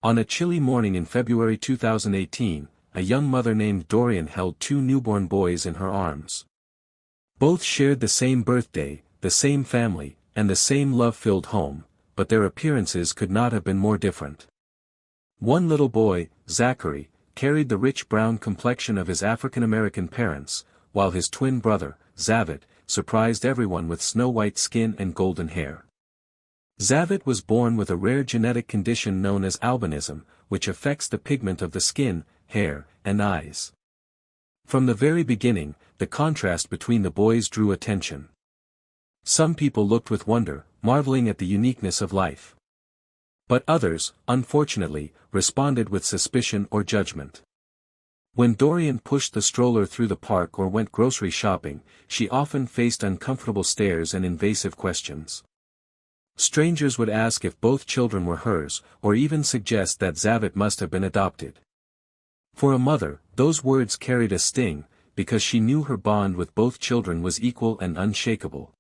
On a chilly morning in February 2018, a young mother named Dorian held two newborn boys in her arms. Both shared the same birthday, the same family, and the same love-filled home, but their appearances could not have been more different. One little boy, Zachary, carried the rich brown complexion of his African-American parents, while his twin brother, Zavit, surprised everyone with snow-white skin and golden hair. Zavit was born with a rare genetic condition known as albinism, which affects the pigment of the skin, hair, and eyes. From the very beginning, the contrast between the boys drew attention. Some people looked with wonder, marveling at the uniqueness of life. But others, unfortunately, responded with suspicion or judgment. When Dorian pushed the stroller through the park or went grocery shopping, she often faced uncomfortable stares and invasive questions. Strangers would ask if both children were hers, or even suggest that Zavit must have been adopted. For a mother, those words carried a sting, because she knew her bond with both children was equal and unshakable.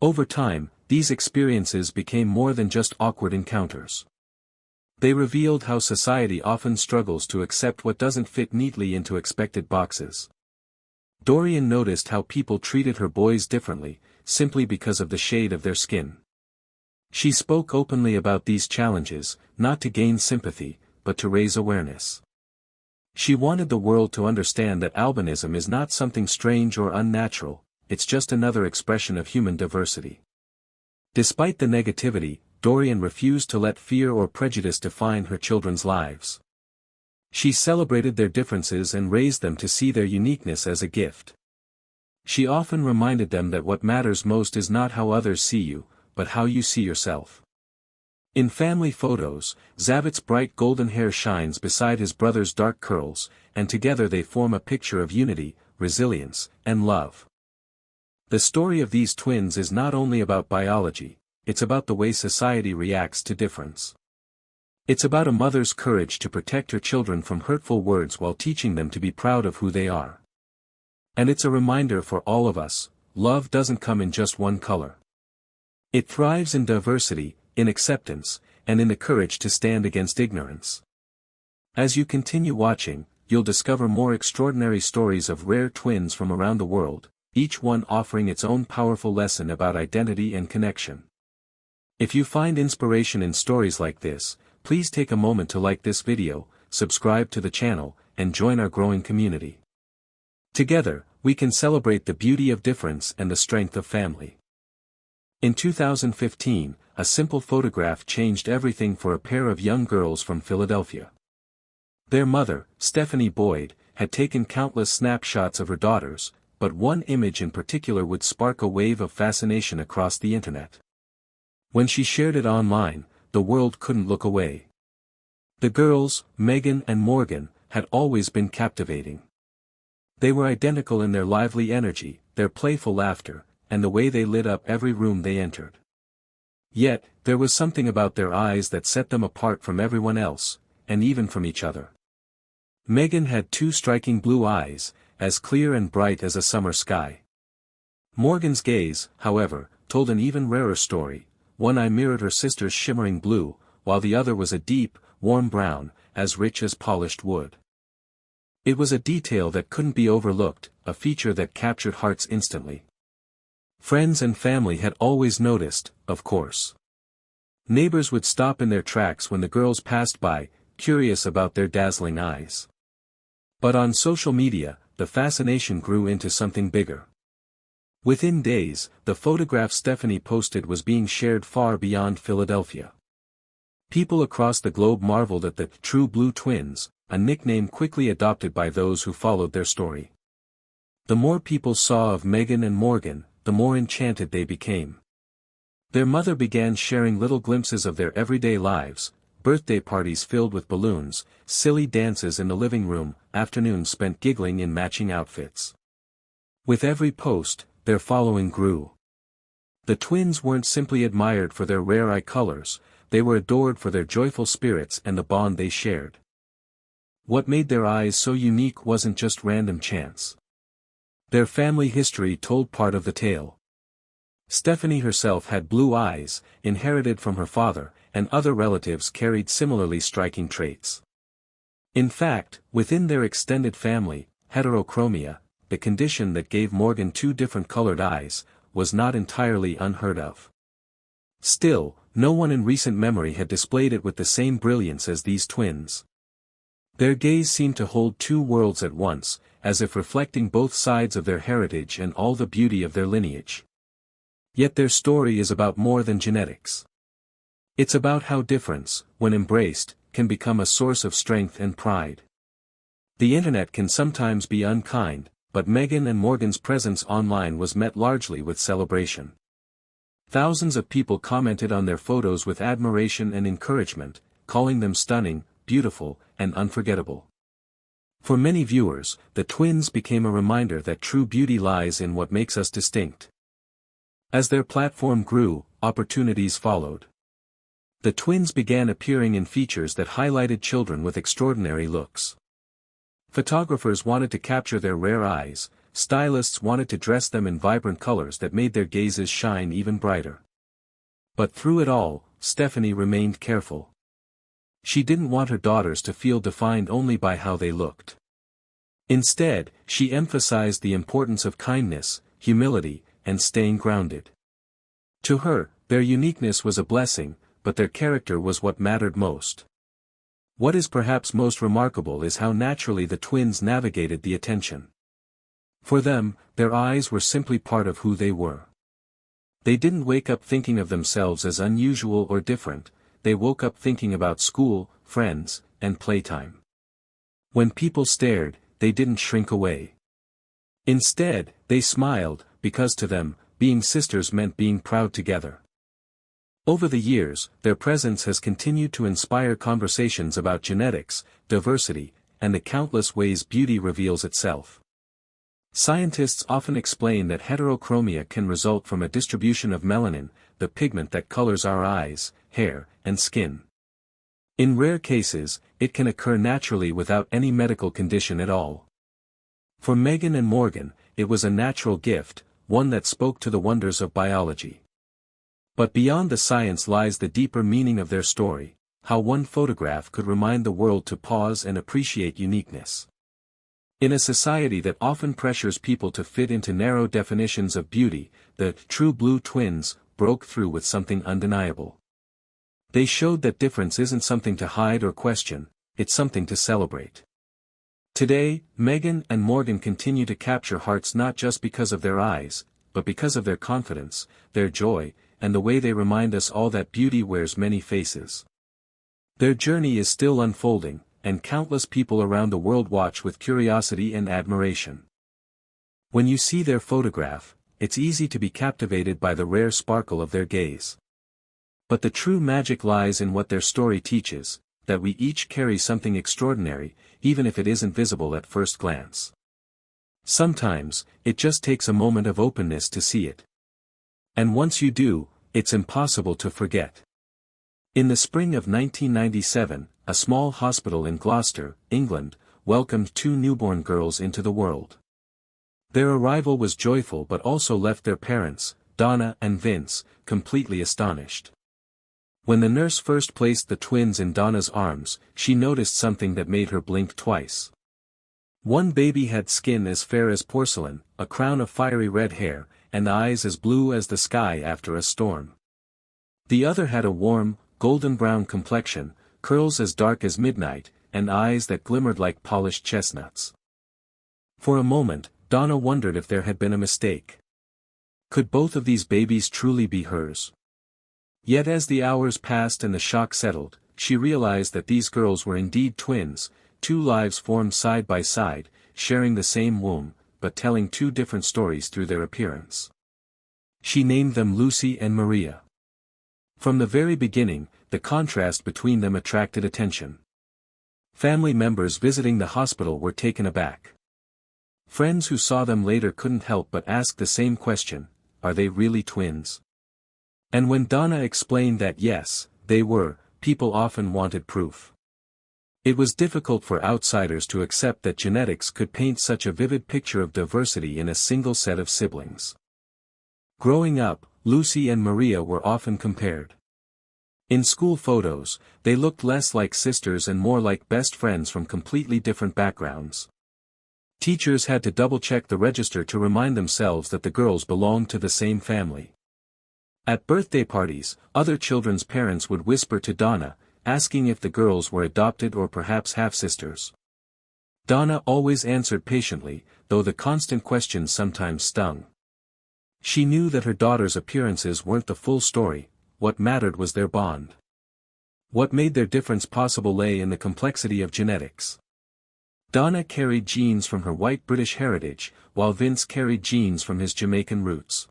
Over time, these experiences became more than just awkward encounters. They revealed how society often struggles to accept what doesn't fit neatly into expected boxes. Dorian noticed how people treated her boys differently, simply because of the shade of their skin. She spoke openly about these challenges, not to gain sympathy, but to raise awareness. She wanted the world to understand that albinism is not something strange or unnatural, it's just another expression of human diversity. Despite the negativity, Dorian refused to let fear or prejudice define her children's lives. She celebrated their differences and raised them to see their uniqueness as a gift. She often reminded them that what matters most is not how others see you, but how you see yourself. In family photos, Zavit's bright golden hair shines beside his brother's dark curls, and together they form a picture of unity, resilience, and love. The story of these twins is not only about biology, it's about the way society reacts to difference. It's about a mother's courage to protect her children from hurtful words while teaching them to be proud of who they are. And it's a reminder for all of us, love doesn't come in just one color. It thrives in diversity, in acceptance, and in the courage to stand against ignorance. As you continue watching, you'll discover more extraordinary stories of rare twins from around the world, each one offering its own powerful lesson about identity and connection. If you find inspiration in stories like this, please take a moment to like this video, subscribe to the channel, and join our growing community. Together, we can celebrate the beauty of difference and the strength of family. In 2015, a simple photograph changed everything for a pair of young girls from Philadelphia. Their mother, Stephanie Boyd, had taken countless snapshots of her daughters, but one image in particular would spark a wave of fascination across the internet. When she shared it online, the world couldn't look away. The girls, Megan and Morgan, had always been captivating. They were identical in their lively energy, their playful laughter, and the way they lit up every room they entered. Yet, there was something about their eyes that set them apart from everyone else, and even from each other. Megan had two striking blue eyes, as clear and bright as a summer sky. Morgan's gaze, however, told an even rarer story. One eye mirrored her sister's shimmering blue, while the other was a deep, warm brown, as rich as polished wood. It was a detail that couldn't be overlooked, a feature that captured hearts instantly. Friends and family had always noticed, of course. Neighbors would stop in their tracks when the girls passed by, curious about their dazzling eyes. But on social media, the fascination grew into something bigger. Within days, the photograph Stephanie posted was being shared far beyond Philadelphia. People across the globe marveled at the True Blue Twins, a nickname quickly adopted by those who followed their story. The more people saw of Megan and Morgan, the more enchanted they became. Their mother began sharing little glimpses of their everyday lives, birthday parties filled with balloons, silly dances in the living room, afternoons spent giggling in matching outfits. With every post, their following grew. The twins weren't simply admired for their rare eye colors, they were adored for their joyful spirits and the bond they shared. What made their eyes so unique wasn't just random chance. Their family history told part of the tale. Stephanie herself had blue eyes, inherited from her father, and other relatives carried similarly striking traits. In fact, within their extended family, heterochromia, the condition that gave Morgan two different colored eyes, was not entirely unheard of. Still, no one in recent memory had displayed it with the same brilliance as these twins. Their gaze seemed to hold two worlds at once, as if reflecting both sides of their heritage and all the beauty of their lineage. Yet their story is about more than genetics. It's about how difference, when embraced, can become a source of strength and pride. The internet can sometimes be unkind, but Meghan and Morgan's presence online was met largely with celebration. Thousands of people commented on their photos with admiration and encouragement, calling them stunning, beautiful, and unforgettable. For many viewers, the twins became a reminder that true beauty lies in what makes us distinct. As their platform grew, opportunities followed. The twins began appearing in features that highlighted children with extraordinary looks. Photographers wanted to capture their rare eyes, stylists wanted to dress them in vibrant colors that made their gazes shine even brighter. But through it all, Stephanie remained careful. She didn't want her daughters to feel defined only by how they looked. Instead, she emphasized the importance of kindness, humility, and staying grounded. To her, their uniqueness was a blessing, but their character was what mattered most. What is perhaps most remarkable is how naturally the twins navigated the attention. For them, their eyes were simply part of who they were. They didn't wake up thinking of themselves as unusual or different, they woke up thinking about school, friends, and playtime. When people stared, they didn't shrink away. Instead, they smiled, because to them, being sisters meant being proud together. Over the years, their presence has continued to inspire conversations about genetics, diversity, and the countless ways beauty reveals itself. Scientists often explain that heterochromia can result from a distribution of melanin, the pigment that colors our eyes, hair, and skin. In rare cases, it can occur naturally without any medical condition at all. For Meghan and Morgan, it was a natural gift, one that spoke to the wonders of biology. But beyond the science lies the deeper meaning of their story, how one photograph could remind the world to pause and appreciate uniqueness. In a society that often pressures people to fit into narrow definitions of beauty, the true blue twins broke through with something undeniable. They showed that difference isn't something to hide or question, it's something to celebrate. Today, Meghan and Morgan continue to capture hearts not just because of their eyes, but because of their confidence, their joy, and the way they remind us all that beauty wears many faces. Their journey is still unfolding, and countless people around the world watch with curiosity and admiration. When you see their photograph, it's easy to be captivated by the rare sparkle of their gaze. But the true magic lies in what their story teaches, that we each carry something extraordinary, even if it isn't visible at first glance. Sometimes, it just takes a moment of openness to see it. And once you do, it's impossible to forget. In the spring of 1997, a small hospital in Gloucester, England, welcomed two newborn girls into the world. Their arrival was joyful but also left their parents, Donna and Vince, completely astonished. When the nurse first placed the twins in Donna's arms, she noticed something that made her blink twice. One baby had skin as fair as porcelain, a crown of fiery red hair, and eyes as blue as the sky after a storm. The other had a warm, golden-brown complexion, curls as dark as midnight, and eyes that glimmered like polished chestnuts. For a moment, Donna wondered if there had been a mistake. Could both of these babies truly be hers? Yet as the hours passed and the shock settled, she realized that these girls were indeed twins, two lives formed side by side, sharing the same womb, but telling two different stories through their appearance. She named them Lucy and Maria. From the very beginning, the contrast between them attracted attention. Family members visiting the hospital were taken aback. Friends who saw them later couldn't help but ask the same question, are they really twins? And when Donna explained that yes, they were, people often wanted proof. It was difficult for outsiders to accept that genetics could paint such a vivid picture of diversity in a single set of siblings. Growing up, Lucy and Maria were often compared. In school photos, they looked less like sisters and more like best friends from completely different backgrounds. Teachers had to double-check the register to remind themselves that the girls belonged to the same family. At birthday parties, other children's parents would whisper to Donna, asking if the girls were adopted or perhaps half-sisters. Donna always answered patiently, though the constant questions sometimes stung. She knew that her daughter's appearances weren't the full story, what mattered was their bond. What made their difference possible lay in the complexity of genetics. Donna carried genes from her white British heritage, while Vince carried genes from his Jamaican roots.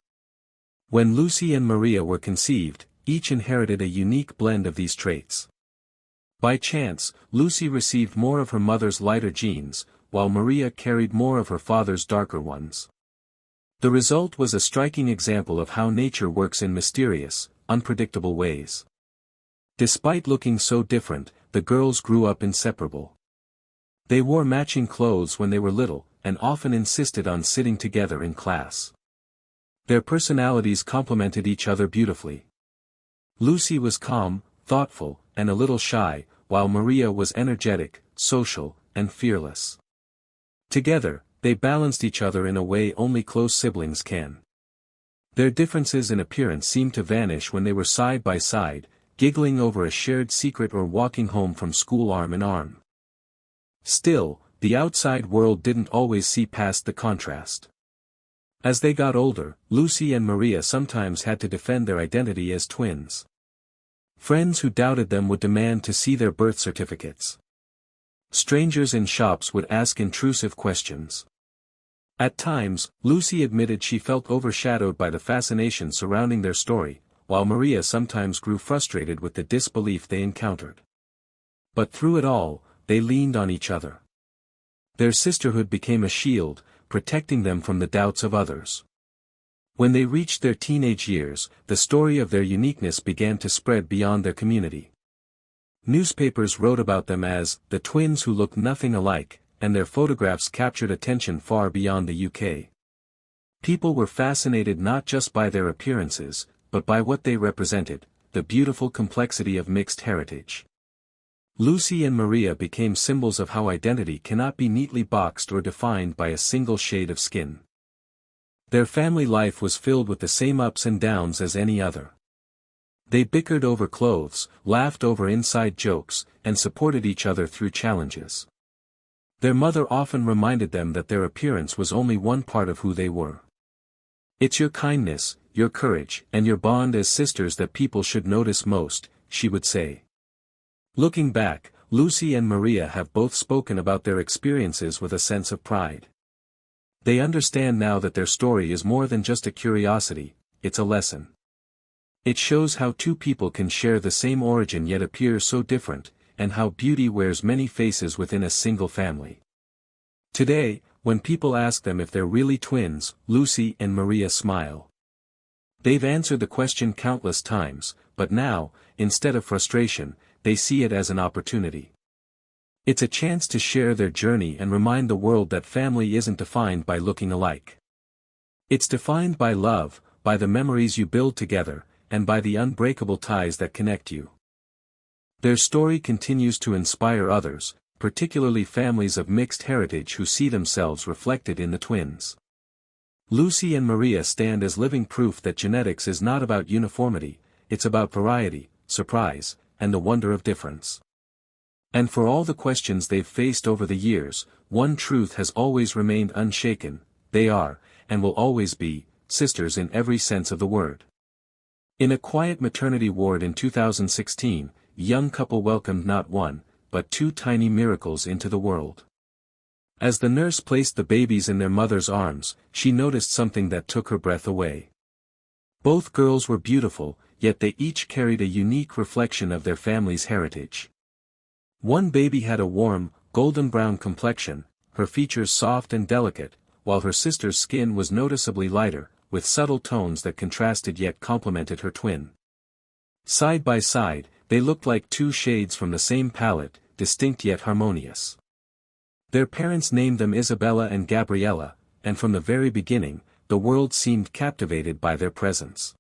When Lucy and Maria were conceived, each inherited a unique blend of these traits. By chance, Lucy received more of her mother's lighter genes, while Maria carried more of her father's darker ones. The result was a striking example of how nature works in mysterious, unpredictable ways. Despite looking so different, the girls grew up inseparable. They wore matching clothes when they were little, and often insisted on sitting together in class. Their personalities complemented each other beautifully. Lucy was calm, thoughtful, and a little shy, while Maria was energetic, social, and fearless. Together, they balanced each other in a way only close siblings can. Their differences in appearance seemed to vanish when they were side by side, giggling over a shared secret or walking home from school arm in arm. Still, the outside world didn't always see past the contrast. As they got older, Lucy and Maria sometimes had to defend their identity as twins. Friends who doubted them would demand to see their birth certificates. Strangers in shops would ask intrusive questions. At times, Lucy admitted she felt overshadowed by the fascination surrounding their story, while Maria sometimes grew frustrated with the disbelief they encountered. But through it all, they leaned on each other. Their sisterhood became a shield, protecting them from the doubts of others. When they reached their teenage years, the story of their uniqueness began to spread beyond their community. Newspapers wrote about them as the twins who looked nothing alike, and their photographs captured attention far beyond the UK. People were fascinated not just by their appearances, but by what they represented, the beautiful complexity of mixed heritage. Lucy and Maria became symbols of how identity cannot be neatly boxed or defined by a single shade of skin. Their family life was filled with the same ups and downs as any other. They bickered over clothes, laughed over inside jokes, and supported each other through challenges. Their mother often reminded them that their appearance was only one part of who they were. "It's your kindness, your courage, and your bond as sisters that people should notice most," she would say. Looking back, Lucy and Maria have both spoken about their experiences with a sense of pride. They understand now that their story is more than just a curiosity, it's a lesson. It shows how two people can share the same origin yet appear so different, and how beauty wears many faces within a single family. Today, when people ask them if they're really twins, Lucy and Maria smile. They've answered the question countless times, but now, instead of frustration, they see it as an opportunity. It's a chance to share their journey and remind the world that family isn't defined by looking alike. It's defined by love, by the memories you build together, and by the unbreakable ties that connect you. Their story continues to inspire others, particularly families of mixed heritage who see themselves reflected in the twins. Lucy and Maria stand as living proof that genetics is not about uniformity, it's about variety, surprise, and the wonder of difference. And for all the questions they've faced over the years, one truth has always remained unshaken: they are, and will always be, sisters in every sense of the word. In a quiet maternity ward in 2016, a young couple welcomed not one, but two tiny miracles into the world. As the nurse placed the babies in their mother's arms, she noticed something that took her breath away. Both girls were beautiful, yet they each carried a unique reflection of their family's heritage. One baby had a warm, golden-brown complexion, her features soft and delicate, while her sister's skin was noticeably lighter, with subtle tones that contrasted yet complemented her twin. Side by side, they looked like two shades from the same palette, distinct yet harmonious. Their parents named them Isabella and Gabriella, and from the very beginning, the world seemed captivated by their presence.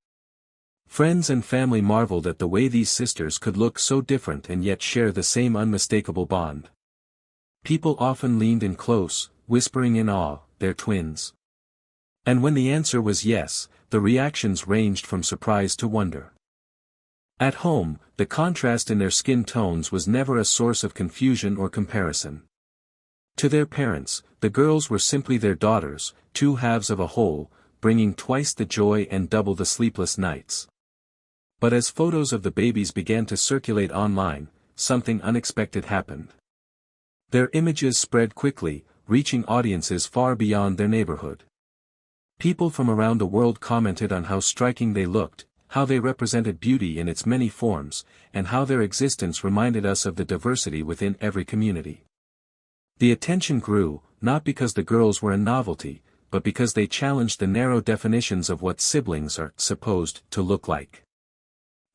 Friends and family marveled at the way these sisters could look so different and yet share the same unmistakable bond. People often leaned in close, whispering in awe, "They're twins." And when the answer was yes, the reactions ranged from surprise to wonder. At home, the contrast in their skin tones was never a source of confusion or comparison. To their parents, the girls were simply their daughters, two halves of a whole, bringing twice the joy and double the sleepless nights. But as photos of the babies began to circulate online, something unexpected happened. Their images spread quickly, reaching audiences far beyond their neighborhood. People from around the world commented on how striking they looked, how they represented beauty in its many forms, and how their existence reminded us of the diversity within every community. The attention grew, not because the girls were a novelty, but because they challenged the narrow definitions of what siblings are supposed to look like.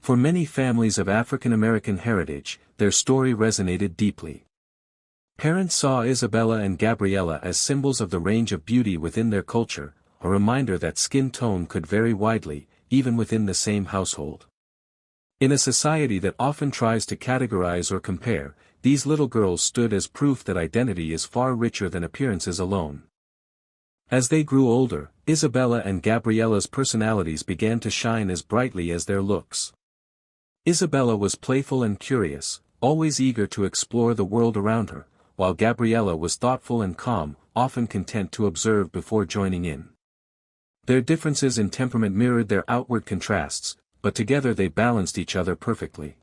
For many families of African American heritage, their story resonated deeply. Parents saw Isabella and Gabriella as symbols of the range of beauty within their culture, a reminder that skin tone could vary widely, even within the same household. In a society that often tries to categorize or compare, these little girls stood as proof that identity is far richer than appearances alone. As they grew older, Isabella and Gabriella's personalities began to shine as brightly as their looks. Isabella was playful and curious, always eager to explore the world around her, while Gabriella was thoughtful and calm, often content to observe before joining in. Their differences in temperament mirrored their outward contrasts, but together they balanced each other perfectly.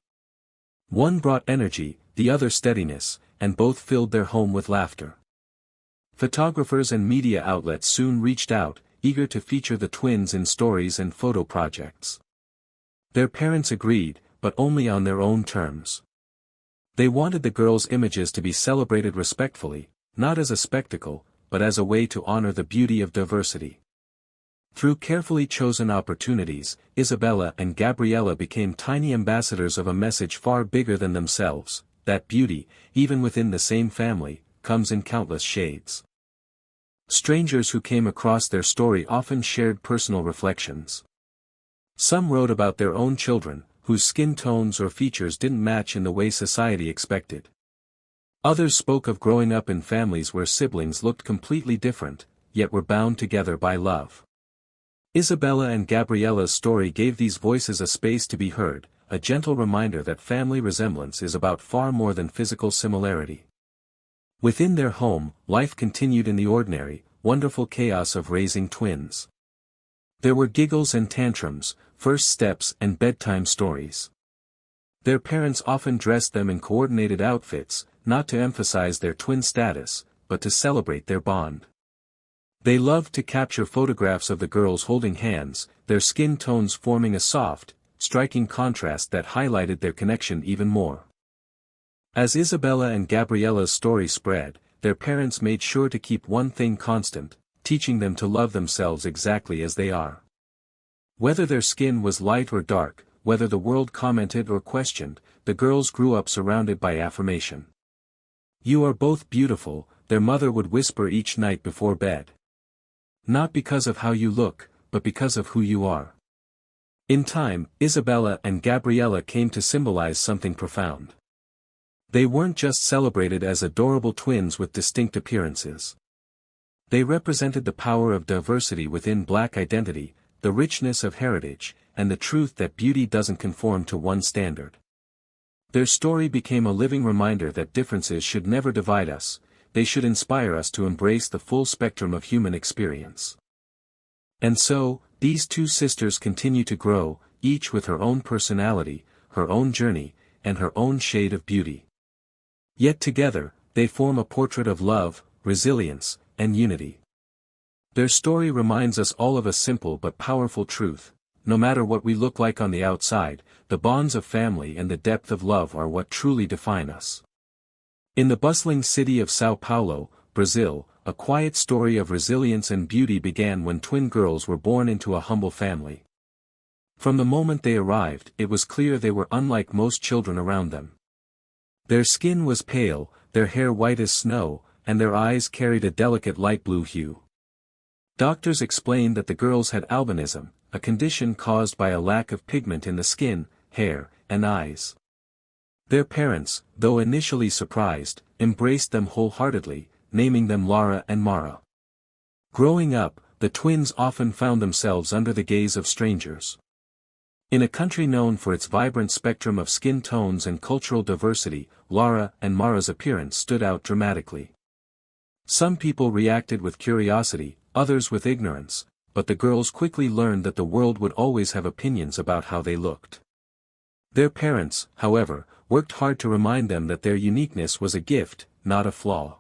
One brought energy, the other steadiness, and both filled their home with laughter. Photographers and media outlets soon reached out, eager to feature the twins in stories and photo projects. Their parents agreed, but only on their own terms. They wanted the girls' images to be celebrated respectfully, not as a spectacle, but as a way to honor the beauty of diversity. Through carefully chosen opportunities, Isabella and Gabriella became tiny ambassadors of a message far bigger than themselves, that beauty, even within the same family, comes in countless shades. Strangers who came across their story often shared personal reflections. Some wrote about their own children, whose skin tones or features didn't match in the way society expected. Others spoke of growing up in families where siblings looked completely different, yet were bound together by love. Isabella and Gabriella's story gave these voices a space to be heard, a gentle reminder that family resemblance is about far more than physical similarity. Within their home, life continued in the ordinary, wonderful chaos of raising twins. There were giggles and tantrums, first steps and bedtime stories. Their parents often dressed them in coordinated outfits, not to emphasize their twin status, but to celebrate their bond. They loved to capture photographs of the girls holding hands, their skin tones forming a soft, striking contrast that highlighted their connection even more. As Isabella and Gabriella's story spread, their parents made sure to keep one thing constant, teaching them to love themselves exactly as they are. Whether their skin was light or dark, whether the world commented or questioned, the girls grew up surrounded by affirmation. "You are both beautiful," their mother would whisper each night before bed. "Not because of how you look, but because of who you are." In time, Isabella and Gabriella came to symbolize something profound. They weren't just celebrated as adorable twins with distinct appearances. They represented the power of diversity within Black identity, the richness of heritage, and the truth that beauty doesn't conform to one standard. Their story became a living reminder that differences should never divide us, they should inspire us to embrace the full spectrum of human experience. And so, these two sisters continue to grow, each with her own personality, her own journey, and her own shade of beauty. Yet together, they form a portrait of love, resilience, and unity. Their story reminds us all of a simple but powerful truth: no matter what we look like on the outside, the bonds of family and the depth of love are what truly define us. In the bustling city of São Paulo, Brazil, a quiet story of resilience and beauty began when twin girls were born into a humble family. From the moment they arrived, it was clear they were unlike most children around them. Their skin was pale, their hair white as snow, and their eyes carried a delicate light blue hue. Doctors explained that the girls had albinism, a condition caused by a lack of pigment in the skin, hair, and eyes. Their parents, though initially surprised, embraced them wholeheartedly, naming them Laura and Mara. Growing up, the twins often found themselves under the gaze of strangers. In a country known for its vibrant spectrum of skin tones and cultural diversity, Laura and Mara's appearance stood out dramatically. Some people reacted with curiosity, others with ignorance, but the girls quickly learned that the world would always have opinions about how they looked. Their parents, however, worked hard to remind them that their uniqueness was a gift, not a flaw.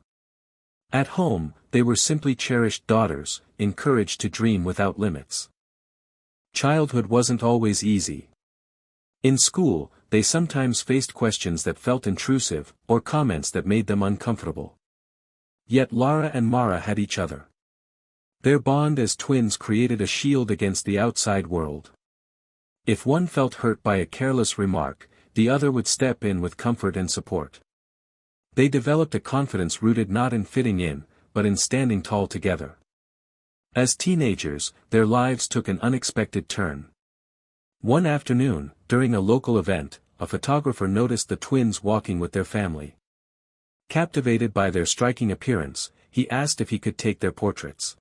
At home, they were simply cherished daughters, encouraged to dream without limits. Childhood wasn't always easy. In school, they sometimes faced questions that felt intrusive, or comments that made them uncomfortable. Yet Laura and Mara had each other. Their bond as twins created a shield against the outside world. If one felt hurt by a careless remark, the other would step in with comfort and support. They developed a confidence rooted not in fitting in, but in standing tall together. As teenagers, their lives took an unexpected turn. One afternoon, during a local event, a photographer noticed the twins walking with their family. Captivated by their striking appearance, he asked if he could take their portraits.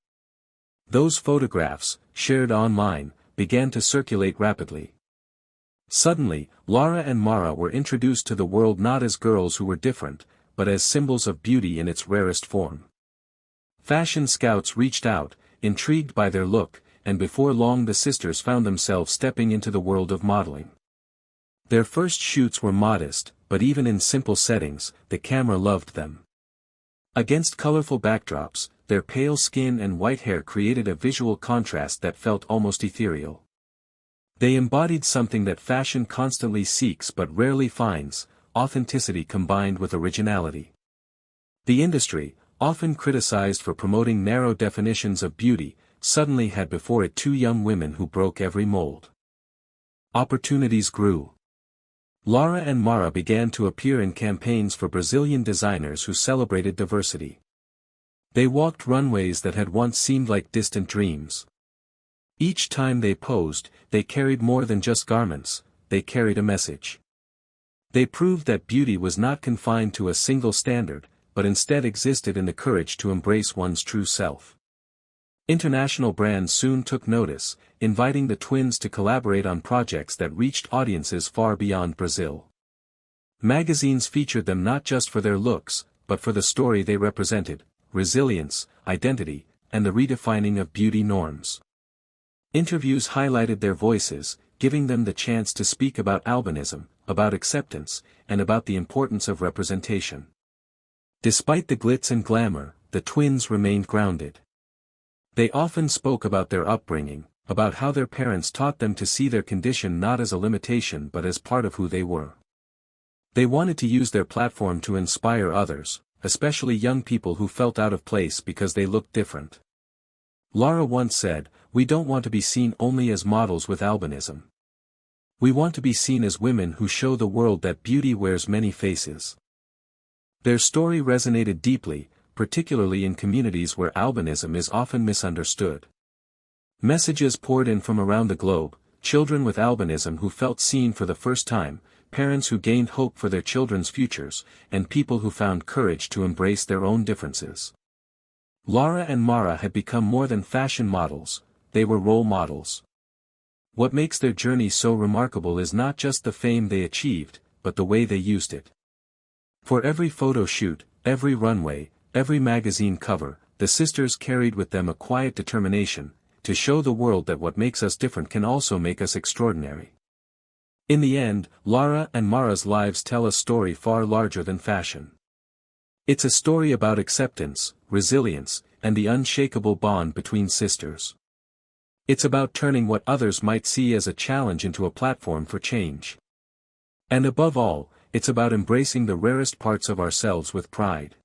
Those photographs, shared online, began to circulate rapidly. Suddenly, Laura and Mara were introduced to the world not as girls who were different, but as symbols of beauty in its rarest form. Fashion scouts reached out, intrigued by their look, and before long the sisters found themselves stepping into the world of modeling. Their first shoots were modest, but even in simple settings, the camera loved them. Against colorful backdrops, their pale skin and white hair created a visual contrast that felt almost ethereal. They embodied something that fashion constantly seeks but rarely finds: authenticity combined with originality. The industry, often criticized for promoting narrow definitions of beauty, suddenly had before it two young women who broke every mold. Opportunities grew. Laura and Mara began to appear in campaigns for Brazilian designers who celebrated diversity. They walked runways that had once seemed like distant dreams. Each time they posed, they carried more than just garments, they carried a message. They proved that beauty was not confined to a single standard, but instead existed in the courage to embrace one's true self. International brands soon took notice, inviting the twins to collaborate on projects that reached audiences far beyond Brazil. Magazines featured them not just for their looks, but for the story they represented: resilience, identity, and the redefining of beauty norms. Interviews highlighted their voices, giving them the chance to speak about albinism, about acceptance, and about the importance of representation. Despite the glitz and glamour, the twins remained grounded. They often spoke about their upbringing, about how their parents taught them to see their condition not as a limitation but as part of who they were. They wanted to use their platform to inspire others, especially young people who felt out of place because they looked different. Laura once said, "We don't want to be seen only as models with albinism. We want to be seen as women who show the world that beauty wears many faces." Their story resonated deeply, particularly in communities where albinism is often misunderstood. Messages poured in from around the globe: children with albinism who felt seen for the first time, parents who gained hope for their children's futures, and people who found courage to embrace their own differences. Laura and Mara had become more than fashion models, they were role models. What makes their journey so remarkable is not just the fame they achieved, but the way they used it. For every photo shoot, every runway, every magazine cover, the sisters carried with them a quiet determination, to show the world that what makes us different can also make us extraordinary. In the end, Laura and Mara's lives tell a story far larger than fashion. It's a story about acceptance, resilience, and the unshakable bond between sisters. It's about turning what others might see as a challenge into a platform for change. And above all, it's about embracing the rarest parts of ourselves with pride.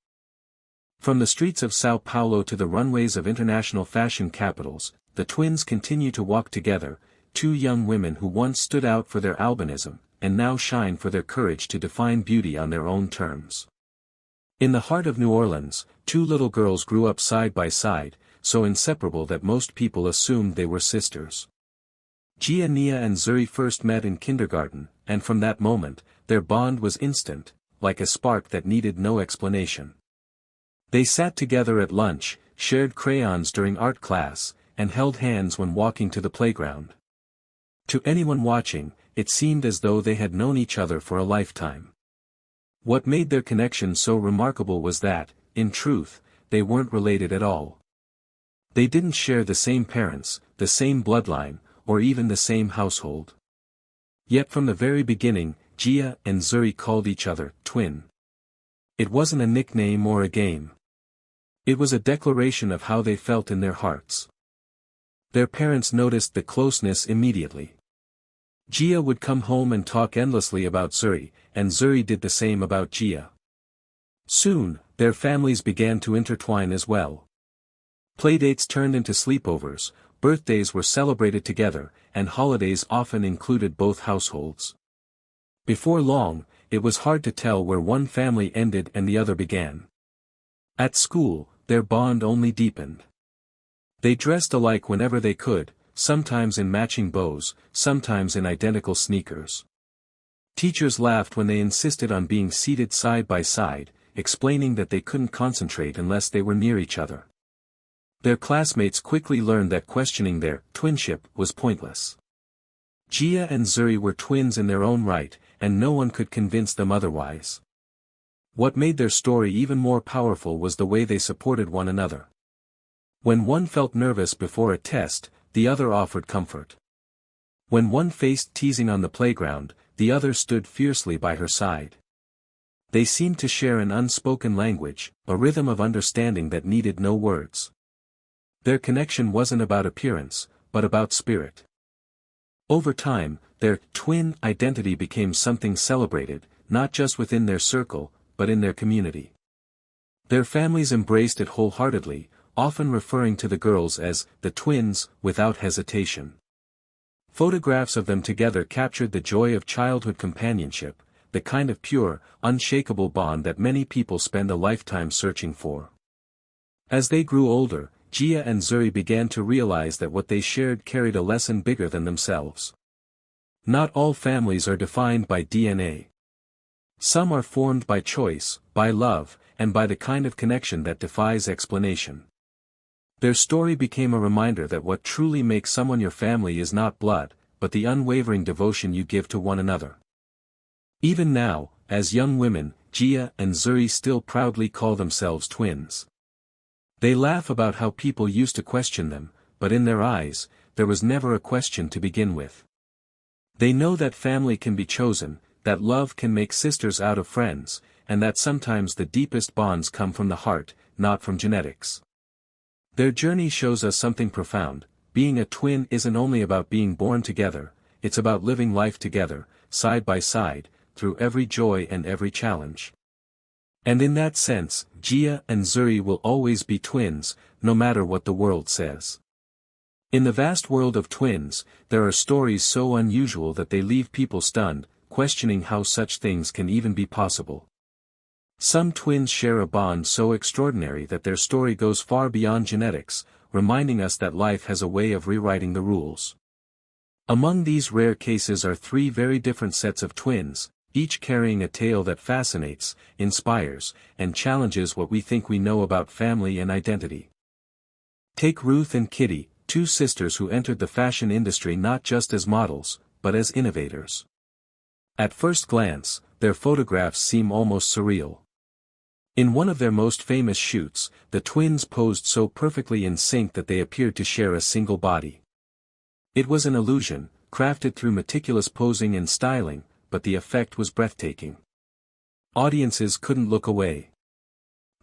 From the streets of São Paulo to the runways of international fashion capitals, the twins continue to walk together, two young women who once stood out for their albinism, and now shine for their courage to define beauty on their own terms. In the heart of New Orleans, two little girls grew up side by side, so inseparable that most people assumed they were sisters. Gia, Nia and Zuri first met in kindergarten, and from that moment, their bond was instant, like a spark that needed no explanation. They sat together at lunch, shared crayons during art class, and held hands when walking to the playground. To anyone watching, it seemed as though they had known each other for a lifetime. What made their connection so remarkable was that, in truth, they weren't related at all. They didn't share the same parents, the same bloodline, or even the same household. Yet from the very beginning, Gia and Zuri called each other twin. It wasn't a nickname or a game. It was a declaration of how they felt in their hearts. Their parents noticed the closeness immediately. Gia would come home and talk endlessly about Zuri, and Zuri did the same about Gia. Soon, their families began to intertwine as well. Playdates turned into sleepovers, birthdays were celebrated together, and holidays often included both households. Before long, it was hard to tell where one family ended and the other began. At school, their bond only deepened. They dressed alike whenever they could, sometimes in matching bows, sometimes in identical sneakers. Teachers laughed when they insisted on being seated side by side, explaining that they couldn't concentrate unless they were near each other. Their classmates quickly learned that questioning their twinship was pointless. Gia and Zuri were twins in their own right, and no one could convince them otherwise. What made their story even more powerful was the way they supported one another. When one felt nervous before a test, the other offered comfort. When one faced teasing on the playground, the other stood fiercely by her side. They seemed to share an unspoken language, a rhythm of understanding that needed no words. Their connection wasn't about appearance, but about spirit. Over time, their twin identity became something celebrated, not just within their circle, but in their community. Their families embraced it wholeheartedly, often referring to the girls as the twins without hesitation. Photographs of them together captured the joy of childhood companionship, the kind of pure, unshakable bond that many people spend a lifetime searching for. As they grew older, Gia and Zuri began to realize that what they shared carried a lesson bigger than themselves. Not all families are defined by DNA. Some are formed by choice, by love, and by the kind of connection that defies explanation. Their story became a reminder that what truly makes someone your family is not blood, but the unwavering devotion you give to one another. Even now, as young women, Gia and Zuri still proudly call themselves twins. They laugh about how people used to question them, but in their eyes, there was never a question to begin with. They know that family can be chosen, that love can make sisters out of friends, and that sometimes the deepest bonds come from the heart, not from genetics. Their journey shows us something profound. Being a twin isn't only about being born together, it's about living life together, side by side, through every joy and every challenge. And in that sense, Gia and Zuri will always be twins, no matter what the world says. In the vast world of twins, there are stories so unusual that they leave people stunned, questioning how such things can even be possible. Some twins share a bond so extraordinary that their story goes far beyond genetics, reminding us that life has a way of rewriting the rules. Among these rare cases are three very different sets of twins, each carrying a tale that fascinates, inspires, and challenges what we think we know about family and identity. Take Ruth and Kitty, two sisters who entered the fashion industry not just as models, but as innovators. At first glance, their photographs seem almost surreal. In one of their most famous shoots, the twins posed so perfectly in sync that they appeared to share a single body. It was an illusion, crafted through meticulous posing and styling, but the effect was breathtaking. Audiences couldn't look away.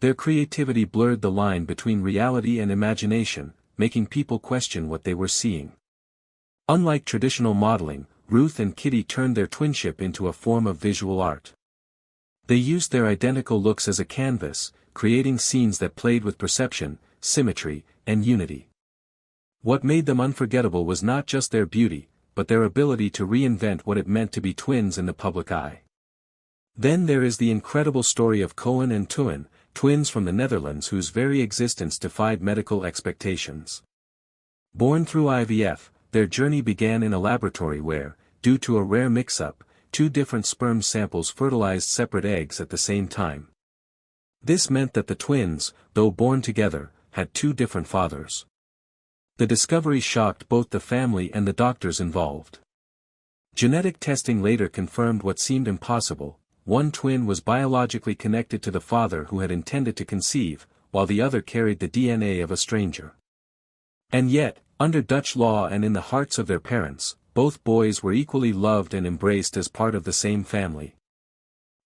Their creativity blurred the line between reality and imagination, making people question what they were seeing. Unlike traditional modeling, Ruth and Kitty turned their twinship into a form of visual art. They used their identical looks as a canvas, creating scenes that played with perception, symmetry, and unity. What made them unforgettable was not just their beauty, but their ability to reinvent what it meant to be twins in the public eye. Then there is the incredible story of Cohen and Teun, twins from the Netherlands whose very existence defied medical expectations. Born through IVF, their journey began in a laboratory where, due to a rare mix-up, two different sperm samples fertilized separate eggs at the same time. This meant that the twins, though born together, had two different fathers. The discovery shocked both the family and the doctors involved. Genetic testing later confirmed what seemed impossible: one twin was biologically connected to the father who had intended to conceive, while the other carried the DNA of a stranger. And yet, under Dutch law and in the hearts of their parents, both boys were equally loved and embraced as part of the same family.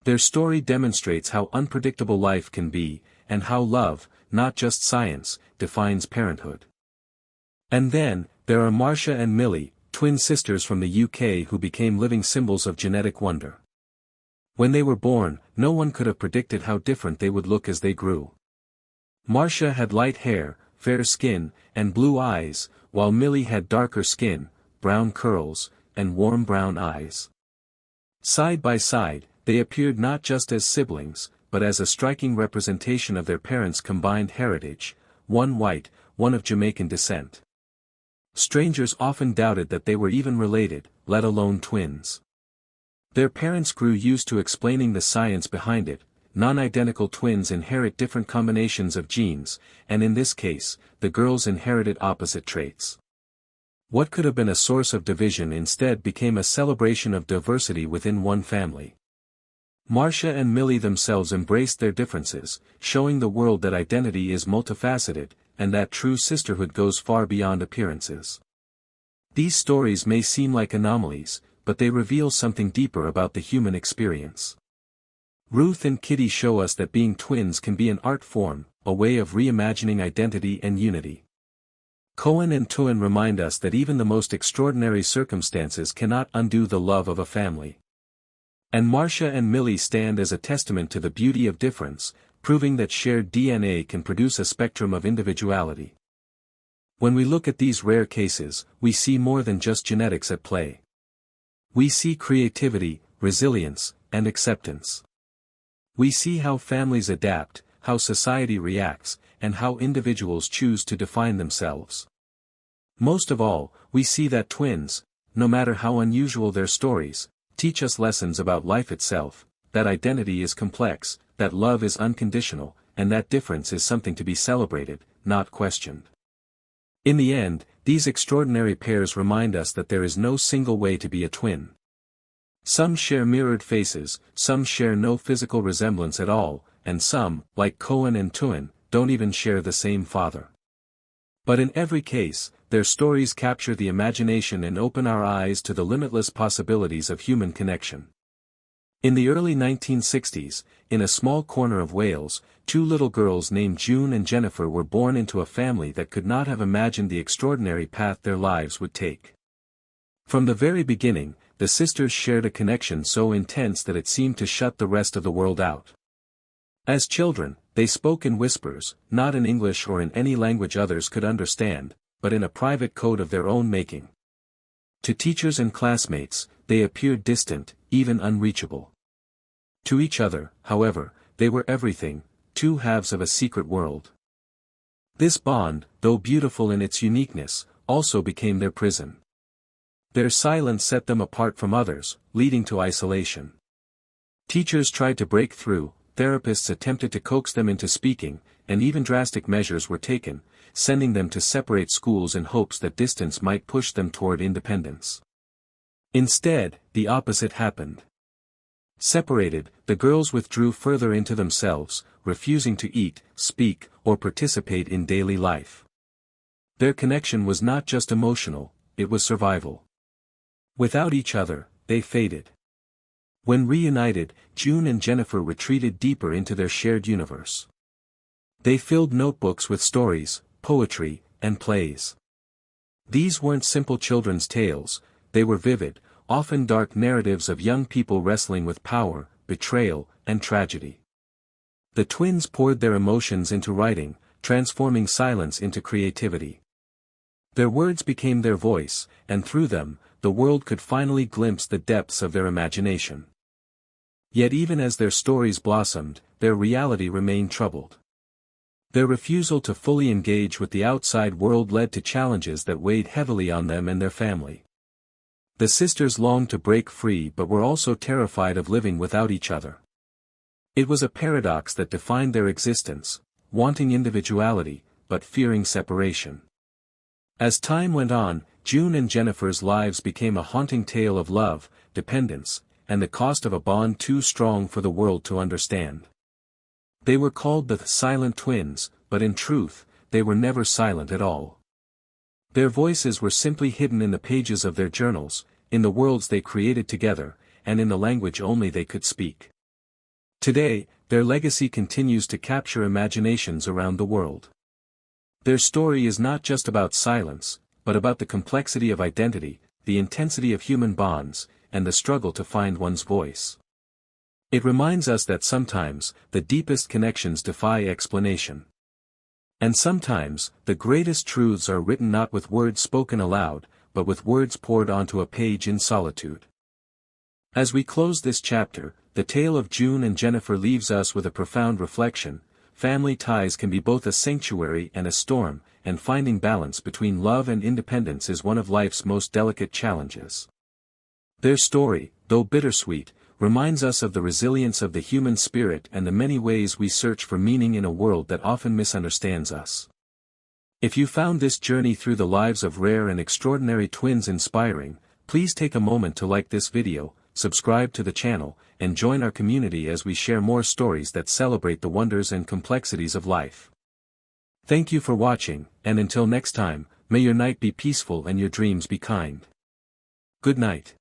Their story demonstrates how unpredictable life can be, and how love, not just science, defines parenthood. And then, there are Marcia and Millie, twin sisters from the UK who became living symbols of genetic wonder. When they were born, no one could have predicted how different they would look as they grew. Marcia had light hair, fair skin, and blue eyes, while Millie had darker skin, brown curls, and warm brown eyes. Side by side, they appeared not just as siblings, but as a striking representation of their parents' combined heritage, one white, one of Jamaican descent. Strangers often doubted that they were even related, let alone twins. Their parents grew used to explaining the science behind it. Non-identical twins inherit different combinations of genes, and in this case, the girls inherited opposite traits. What could have been a source of division instead became a celebration of diversity within one family. Marcia and Millie themselves embraced their differences, showing the world that identity is multifaceted, and that true sisterhood goes far beyond appearances. These stories may seem like anomalies, but they reveal something deeper about the human experience. Ruth and Kitty show us that being twins can be an art form, a way of reimagining identity and unity. Cohen and Tuin remind us that even the most extraordinary circumstances cannot undo the love of a family. And Marcia and Millie stand as a testament to the beauty of difference, proving that shared DNA can produce a spectrum of individuality. When we look at these rare cases, we see more than just genetics at play. We see creativity, resilience, and acceptance. We see how families adapt, how society reacts, and how individuals choose to define themselves. Most of all, we see that twins, no matter how unusual their stories, teach us lessons about life itself, that identity is complex, that love is unconditional, and that difference is something to be celebrated, not questioned. In the end, these extraordinary pairs remind us that there is no single way to be a twin. Some share mirrored faces, some share no physical resemblance at all, and some, like Cohen and Tuin, don't even share the same father. But in every case, their stories capture the imagination and open our eyes to the limitless possibilities of human connection. In the early 1960s, in a small corner of Wales, two little girls named June and Jennifer were born into a family that could not have imagined the extraordinary path their lives would take. From the very beginning, the sisters shared a connection so intense that it seemed to shut the rest of the world out. As children, they spoke in whispers, not in English or in any language others could understand, but in a private code of their own making. To teachers and classmates, they appeared distant, even unreachable. To each other, however, they were everything, two halves of a secret world. This bond, though beautiful in its uniqueness, also became their prison. Their silence set them apart from others, leading to isolation. Teachers tried to break through, therapists attempted to coax them into speaking, and even drastic measures were taken, sending them to separate schools in hopes that distance might push them toward independence. Instead, the opposite happened. Separated, the girls withdrew further into themselves, refusing to eat, speak, or participate in daily life. Their connection was not just emotional, it was survival. Without each other, they faded. When reunited, June and Jennifer retreated deeper into their shared universe. They filled notebooks with stories, poetry, and plays. These weren't simple children's tales, they were vivid, often dark narratives of young people wrestling with power, betrayal, and tragedy. The twins poured their emotions into writing, transforming silence into creativity. Their words became their voice, and through them, the world could finally glimpse the depths of their imagination. Yet even as their stories blossomed, their reality remained troubled. Their refusal to fully engage with the outside world led to challenges that weighed heavily on them and their family. The sisters longed to break free but were also terrified of living without each other. It was a paradox that defined their existence, wanting individuality, but fearing separation. As time went on, June and Jennifer's lives became a haunting tale of love, dependence, and the cost of a bond too strong for the world to understand. They were called the silent twins, but in truth, they were never silent at all. Their voices were simply hidden in the pages of their journals, in the worlds they created together, and in the language only they could speak. Today, their legacy continues to capture imaginations around the world. Their story is not just about silence, but about the complexity of identity, the intensity of human bonds, and the struggle to find one's voice. It reminds us that sometimes, the deepest connections defy explanation. And sometimes, the greatest truths are written not with words spoken aloud, but with words poured onto a page in solitude. As we close this chapter, the tale of June and Jennifer leaves us with a profound reflection. Family ties can be both a sanctuary and a storm, and finding balance between love and independence is one of life's most delicate challenges. Their story, though bittersweet, reminds us of the resilience of the human spirit and the many ways we search for meaning in a world that often misunderstands us. If you found this journey through the lives of rare and extraordinary twins inspiring, please take a moment to like this video, subscribe to the channel, and join our community as we share more stories that celebrate the wonders and complexities of life. Thank you for watching, and until next time, may your night be peaceful and your dreams be kind. Good night.